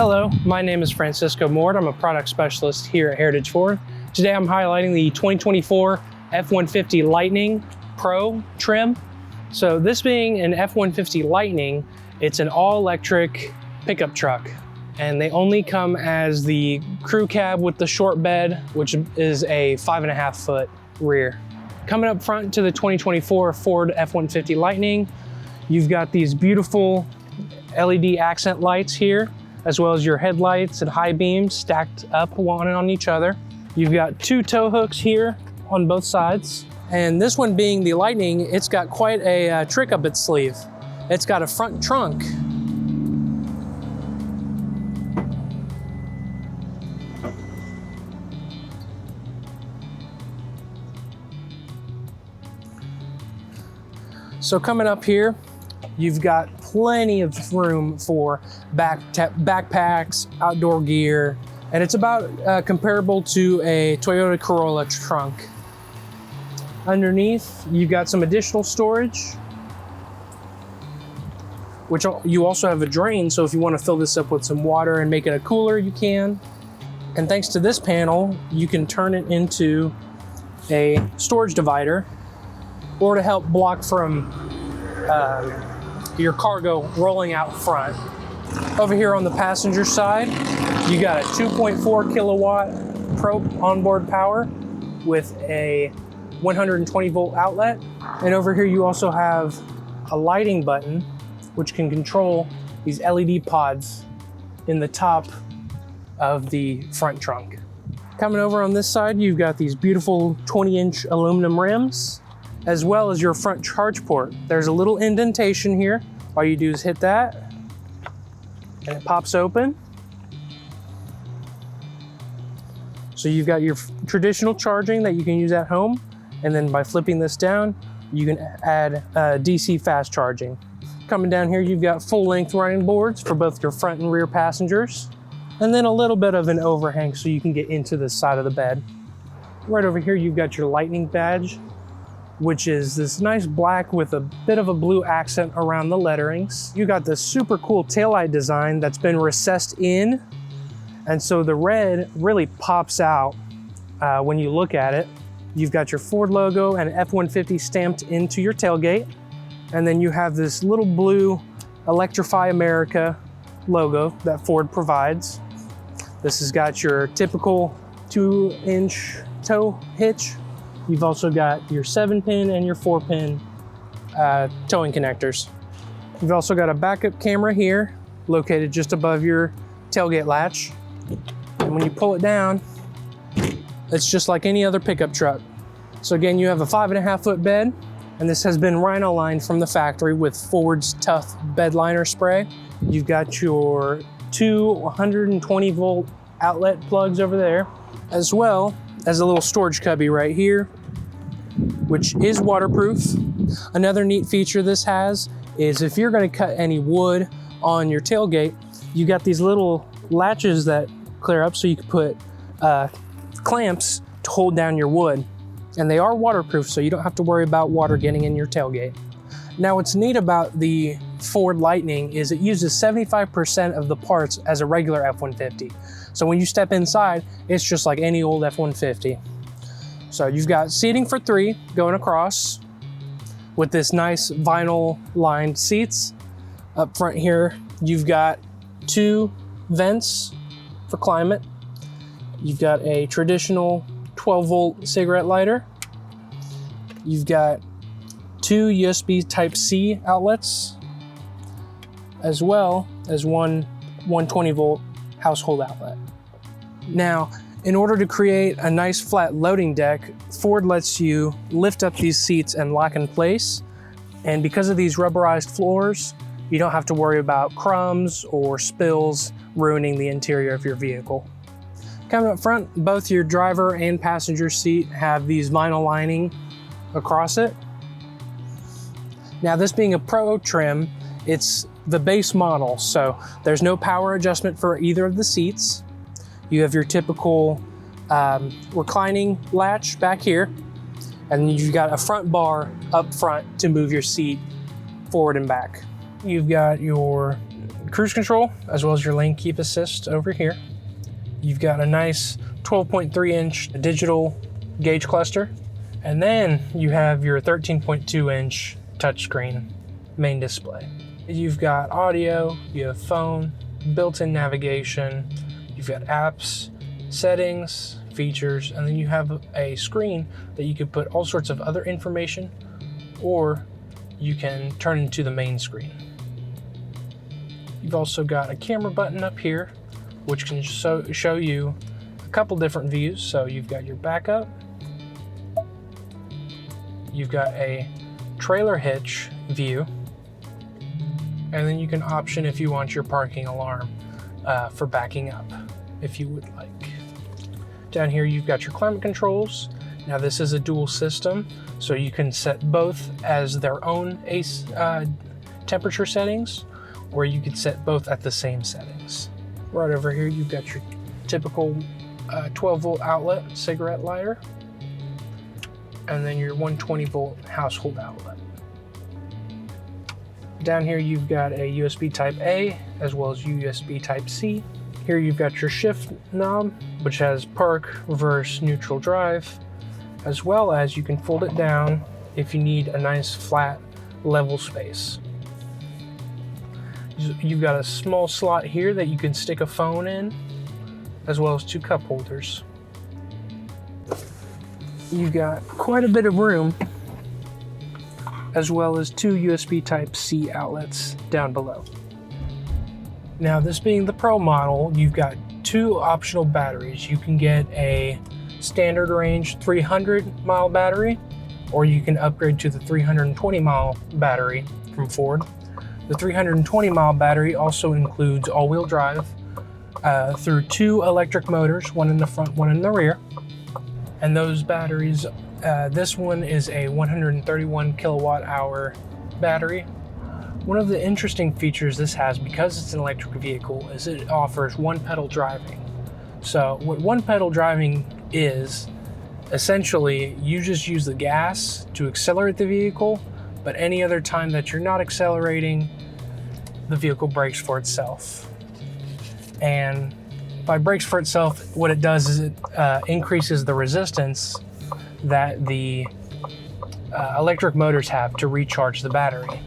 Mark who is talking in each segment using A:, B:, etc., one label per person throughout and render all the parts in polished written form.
A: Hello, my name is Francisco Mord. I'm a product specialist here at Heritage Ford. Today I'm highlighting the 2024 F-150 Lightning Pro trim. So this being an F-150 Lightning, it's an all-electric pickup truck. And they only come as the crew cab with the short bed, which is a 5.5 foot rear. Coming up front to the 2024 Ford F-150 Lightning, you've got these beautiful LED accent lights here, as well as your headlights and high beams stacked up one on each other. You've got two tow hooks here on both sides. And this one being the Lightning, it's got quite a trick up its sleeve. It's got a front trunk. So coming up here, you've got plenty of room for backpacks, outdoor gear, and it's about comparable to a Toyota Corolla trunk. Underneath, you've got some additional storage, which you also have a drain, so if you want to fill this up with some water and make it a cooler, you can. And thanks to this panel, you can turn it into a storage divider, or to help block from your cargo rolling out front. Over here on the passenger side, you got a 2.4 kilowatt Pro onboard power with a 120 volt outlet. And over here you also have a lighting button, which can control these LED pods in the top of the front trunk. Coming over on this side, you've got these beautiful 20-inch aluminum rims, as well as your front charge port. There's a little indentation here. All you do is hit that, and it pops open. So you've got your traditional charging that you can use at home, and then by flipping this down, you can add DC fast charging. Coming down here, you've got full-length running boards for both your front and rear passengers, and then a little bit of an overhang so you can get into the side of the bed. Right over here, you've got your Lightning badge, which is this nice black with a bit of a blue accent around the letterings. You got this super cool taillight design that's been recessed in, and so the red really pops out when you look at it. You've got your Ford logo and F-150 stamped into your tailgate, and then you have this little blue Electrify America logo that Ford provides. This has got your typical 2-inch tow hitch. You've also got your 7-pin and your 4-pin towing connectors. You've also got a backup camera here, located just above your tailgate latch. And when you pull it down, it's just like any other pickup truck. So again, you have a 5.5 foot bed, and this has been rhino lined from the factory with Ford's Tough bed liner spray. You've got your two 120 volt outlet plugs over there, as well as a little storage cubby right here, which is waterproof. Another neat feature this has is if you're going to cut any wood on your tailgate, you got these little latches that clear up so you can put clamps to hold down your wood. And they are waterproof, so you don't have to worry about water getting in your tailgate. Now what's neat about the Ford Lightning is it uses 75% of the parts as a regular F-150. So when you step inside, it's just like any old F-150. So you've got seating for 3 going across with this nice vinyl lined seats. Up front here, you've got 2 vents for climate. You've got a traditional 12 volt cigarette lighter. You've got 2 USB Type-C outlets, as well as one 120 volt household outlet. Now, in order to create a nice flat loading deck, Ford lets you lift up these seats and lock in place. And because of these rubberized floors, you don't have to worry about crumbs or spills ruining the interior of your vehicle. Coming up front, both your driver and passenger seat have these vinyl lining across it. Now, this being a Pro trim, it's the base model, so there's no power adjustment for either of the seats. You have your typical reclining latch back here, and you've got a front bar up front to move your seat forward and back. You've got your cruise control, as well as your lane keep assist over here. You've got a nice 12.3-inch digital gauge cluster. And then you have your 13.2-inch touchscreen main display. You've got audio, you have phone, built-in navigation, you've got apps, settings, features, and then you have a screen that you could put all sorts of other information, or you can turn into the main screen. You've also got a camera button up here, which can show you a couple different views. So you've got your backup, you've got a trailer hitch view, and then you can option if you want your parking alarm for backing up, if you would like. Down here you've got your climate controls. Now this is a dual system, so you can set both as their own temperature settings, or you could set both at the same settings. Right over here you've got your typical 12-volt outlet cigarette lighter, and then your 120-volt household outlet. Down here you've got a USB Type A as well as USB Type C. Here you've got your shift knob, which has park, reverse, neutral drive, as well as you can fold it down if you need a nice flat level space. You've got a small slot here that you can stick a phone in, as well as 2 cup holders. You've got quite a bit of room, as well as 2 USB Type-C outlets down below. Now, this being the Pro model, you've got 2 optional batteries. You can get a standard range 300 mile battery, or you can upgrade to the 320 mile battery from Ford. The 320 mile battery also includes all-wheel drive through 2 electric motors, one in the front, one in the rear. And those batteries, this one is a 131 kilowatt hour battery. One of the interesting features this has, because it's an electric vehicle, is it offers one-pedal driving. So what one-pedal driving is, essentially, you just use the gas to accelerate the vehicle, but any other time that you're not accelerating, the vehicle brakes for itself. And by brakes for itself, what it does is it increases the resistance that the electric motors have to recharge the battery.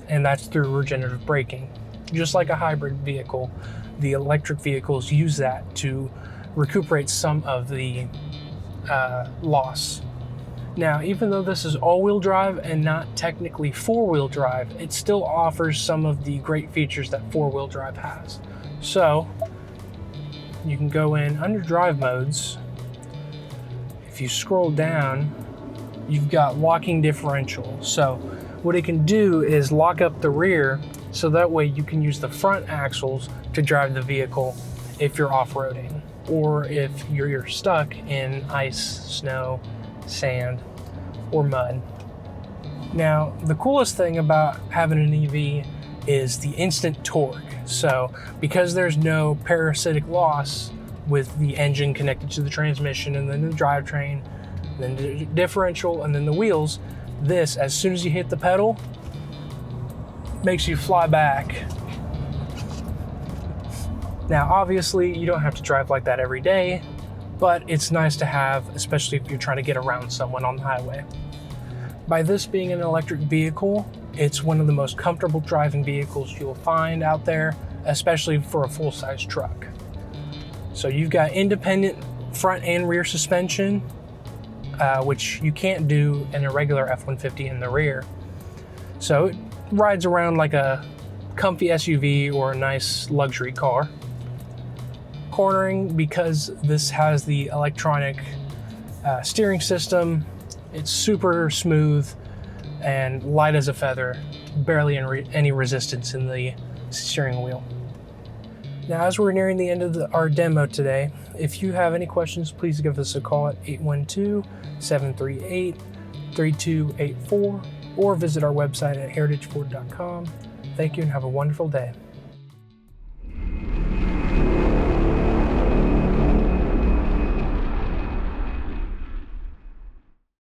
A: And that's through regenerative braking. Just like a hybrid vehicle, the electric vehicles use that to recuperate some of the loss. Now, even though this is all-wheel drive and not technically four-wheel drive, it still offers some of the great features that four-wheel drive has. So, you can go in under drive modes. If you scroll down, you've got locking differential. So, what it can do is lock up the rear, so that way you can use the front axles to drive the vehicle if you're off-roading, or if you're stuck in ice, snow, sand, or mud. Now, the coolest thing about having an EV is the instant torque. So, because there's no parasitic loss with the engine connected to the transmission, and then the drivetrain, then the differential, and then the wheels, this, as soon as you hit the pedal, makes you fly back. Now, obviously, you don't have to drive like that every day, but it's nice to have, especially if you're trying to get around someone on the highway. By this being an electric vehicle, it's one of the most comfortable driving vehicles you'll find out there, especially for a full-size truck. So you've got independent front and rear suspension, which you can't do in a regular F-150 in the rear. So it rides around like a comfy SUV or a nice luxury car. Cornering, because this has the electronic steering system, it's super smooth and light as a feather, barely any resistance in the steering wheel. Now, as we're nearing the end of our demo today, if you have any questions, please give us a call at 812-738-3284 or visit our website at heritageford.com. Thank you and have a wonderful day.